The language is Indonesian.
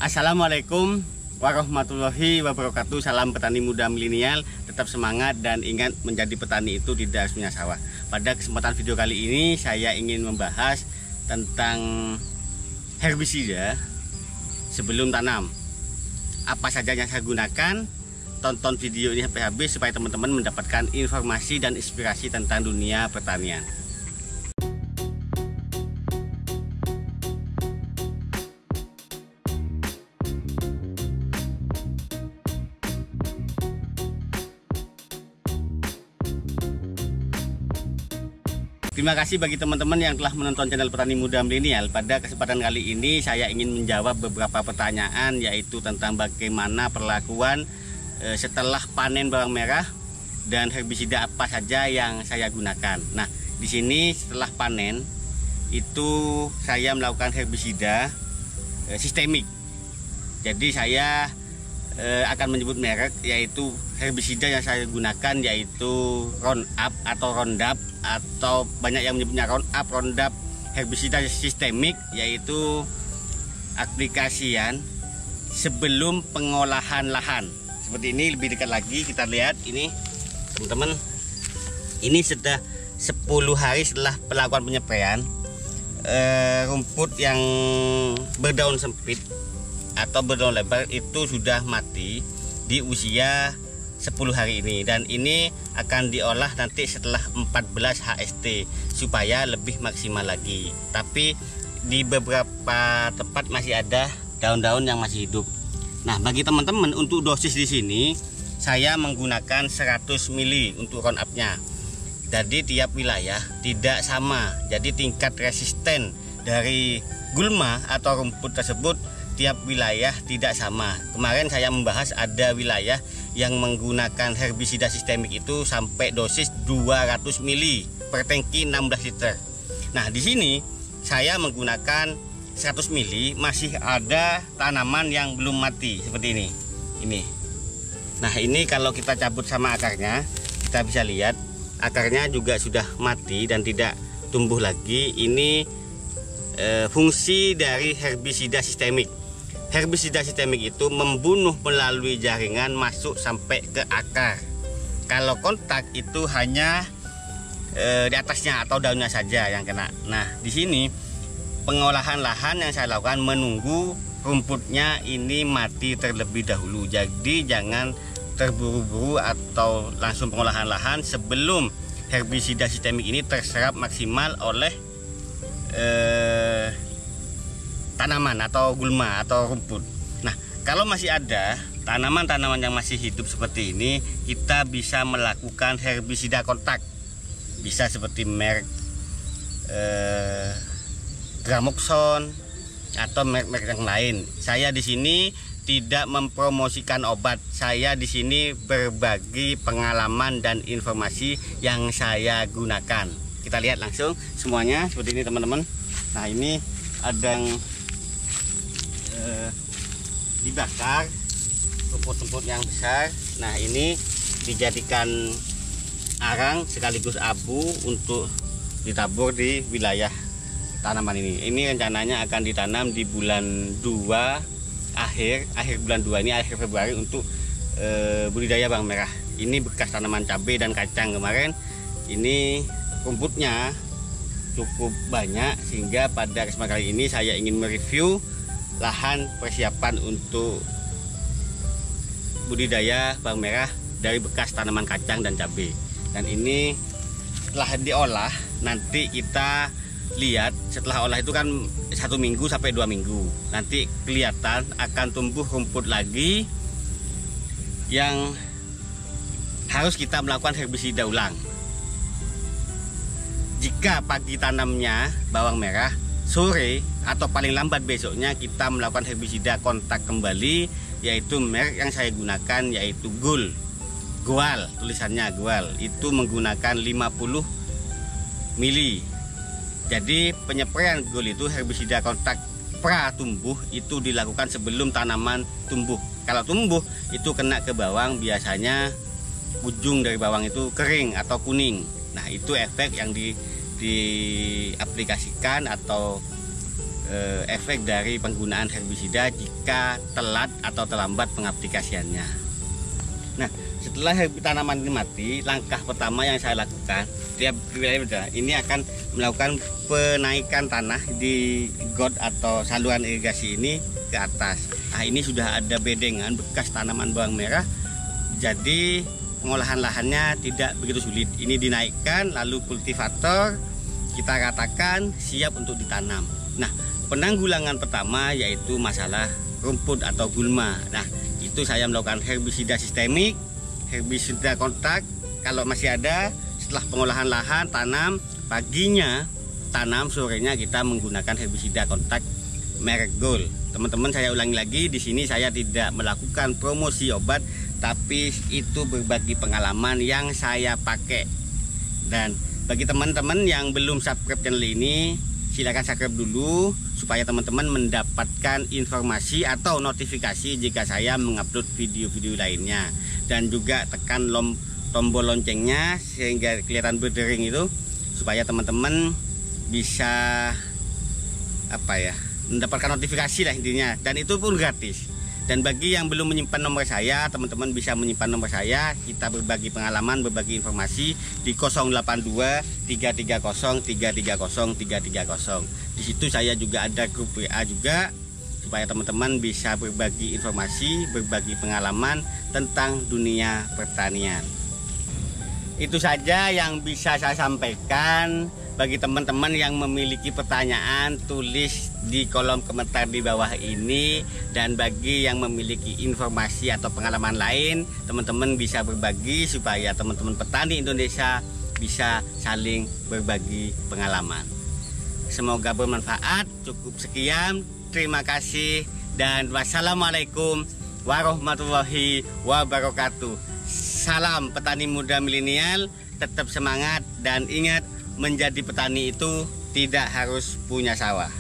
Assalamualaikum warahmatullahi wabarakatuh. Salam petani muda milenial, tetap semangat dan ingat menjadi petani itu tidak harus punya sawah. Pada kesempatan video kali ini saya ingin membahas tentang herbisida sebelum tanam. Apa saja yang saya gunakan? Tonton video ini sampai habis supaya teman-teman mendapatkan informasi dan inspirasi tentang dunia pertanian. Terima kasih bagi teman-teman yang telah menonton channel Petani Muda Milenial. Pada kesempatan kali ini saya ingin menjawab beberapa pertanyaan, yaitu tentang bagaimana perlakuan setelah panen bawang merah dan herbisida apa saja yang saya gunakan. Nah, di sini setelah panen itu saya melakukan herbisida sistemik. Jadi saya akan menyebut merek, yaitu herbisida yang saya gunakan yaitu Roundup atau Roundup, atau banyak yang menyebutnya Roundup herbisida sistemik, yaitu aplikasian sebelum pengolahan lahan. Seperti ini, lebih dekat lagi kita lihat ini teman-teman, ini sudah 10 hari setelah pelakuan penyepraian. Rumput yang berdaun sempit atau berdaun lebar itu sudah mati di usia 10 hari ini, dan ini akan diolah nanti setelah 14 HST supaya lebih maksimal lagi. Tapi di beberapa tempat masih ada daun-daun yang masih hidup. Nah, bagi teman-teman untuk dosis di sini saya menggunakan 100 ml untuk Roundup-nya. Jadi tiap wilayah tidak sama. Jadi tingkat resisten dari gulma atau rumput tersebut tiap wilayah tidak sama. Kemarin saya membahas ada wilayah yang menggunakan herbisida sistemik itu sampai dosis 200 ml per tangki 16 liter. Nah, di sini saya menggunakan 100 ml, masih ada tanaman yang belum mati seperti ini. Ini. Nah, ini kalau kita cabut sama akarnya, kita bisa lihat akarnya juga sudah mati dan tidak tumbuh lagi. Ini fungsi dari herbisida sistemik. Herbisida sistemik itu membunuh melalui jaringan masuk sampai ke akar. Kalau kontak itu hanya di atasnya atau daunnya saja yang kena. Nah, di sini pengolahan lahan yang saya lakukan menunggu rumputnya ini mati terlebih dahulu. Jadi jangan terburu-buru atau langsung pengolahan lahan sebelum herbisida sistemik ini terserap maksimal oleh tanaman atau gulma atau rumput. Nah, kalau masih ada tanaman-tanaman yang masih hidup seperti ini, kita bisa melakukan herbisida kontak. Bisa seperti merek Gramoxone atau merek yang lain. Saya di sini tidak mempromosikan obat. Saya di sini berbagi pengalaman dan informasi yang saya gunakan. Kita lihat langsung semuanya seperti ini teman-teman. Nah, ini ada yang dibakar, rumput-rumput yang besar. Nah, ini dijadikan arang sekaligus abu untuk ditabur di wilayah tanaman ini. Ini rencananya akan ditanam di bulan 2, akhir bulan 2 ini, akhir Februari, untuk budidaya bawang merah. Ini bekas tanaman cabai dan kacang kemarin. Ini rumputnya cukup banyak, sehingga pada kesempatan kali ini saya ingin mereview lahan persiapan untuk budidaya bawang merah dari bekas tanaman kacang dan cabai. Dan ini setelah diolah, nanti kita lihat setelah olah itu kan 1 minggu sampai 2 minggu, nanti kelihatan akan tumbuh rumput lagi yang harus kita melakukan herbisida ulang. Jika pagi tanamnya bawang merah, sore atau paling lambat besoknya kita melakukan herbisida kontak kembali, yaitu merek yang saya gunakan yaitu Goal, tulisannya Goal, itu menggunakan 50 ml. Jadi penyempraian Goal itu herbisida kontak pra tumbuh itu dilakukan sebelum tanaman tumbuh. Kalau tumbuh itu kena ke bawang, biasanya ujung dari bawang itu kering atau kuning. Nah, itu efek yang diaplikasikan atau efek dari penggunaan herbisida jika telat atau terlambat pengaplikasiannya. Nah, setelah tanaman ini mati, langkah pertama yang saya lakukan, tiap wilayah ini akan melakukan penaikan tanah di got atau saluran irigasi ini ke atas. Nah, ini sudah ada bedengan bekas tanaman bawang merah, jadi pengolahan lahannya tidak begitu sulit. Ini dinaikkan, lalu kultivator kita ratakan siap untuk ditanam. Nah, penanggulangan pertama yaitu masalah rumput atau gulma. Nah, itu saya melakukan herbisida sistemik, herbisida kontak. Kalau masih ada, setelah pengolahan lahan tanam, paginya tanam, sorenya kita menggunakan herbisida kontak merek Gold. Teman-teman, saya ulangi lagi, di sini saya tidak melakukan promosi obat, tapi itu berbagi pengalaman yang saya pakai. Dan bagi teman-teman yang belum subscribe channel ini, silakan subscribe dulu supaya teman-teman mendapatkan informasi atau notifikasi jika saya mengupload video-video lainnya, dan juga tekan tombol loncengnya sehingga kelihatan berdering itu, supaya teman-teman bisa mendapatkan notifikasi lah intinya, dan itu pun gratis. Dan bagi yang belum menyimpan nomor saya, teman-teman bisa menyimpan nomor saya. Kita berbagi pengalaman, berbagi informasi di 082 330 330 330. Di situ saya juga ada grup WA juga, supaya teman-teman bisa berbagi informasi, berbagi pengalaman tentang dunia pertanian. Itu saja yang bisa saya sampaikan. Bagi teman-teman yang memiliki pertanyaan, tulis di kolom komentar di bawah ini. Dan bagi yang memiliki informasi atau pengalaman lain, teman-teman bisa berbagi supaya teman-teman petani Indonesia bisa saling berbagi pengalaman. Semoga bermanfaat. Cukup sekian, terima kasih, dan wassalamualaikum warahmatullahi wabarakatuh. Salam petani muda milenial, tetap semangat, dan ingat, menjadi petani itu tidak harus punya sawah.